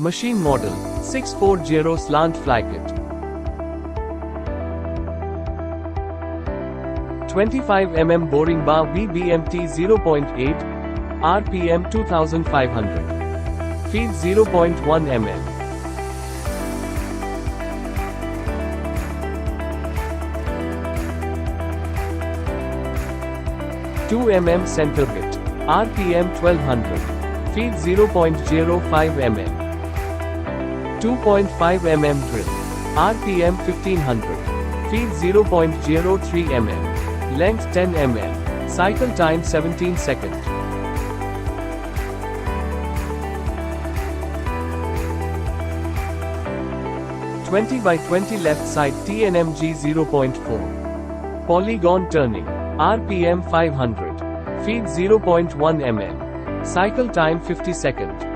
Machine model 640 slant fly-kit. 25 mm boring bar VBMT 0.8, RPM 2500. Feed 0.1 mm. Two mm center bit, RPM 1200. Feed 0.05 mm. 2.5 mm drill, RPM 1500. Feed 0.03 mm. Length 10 mm. Cycle time 17 seconds. (20 by 20 left side TNMG 0.4. Polygon turning, RPM 500. Feed 0.1 mm. Cycle time 50 seconds.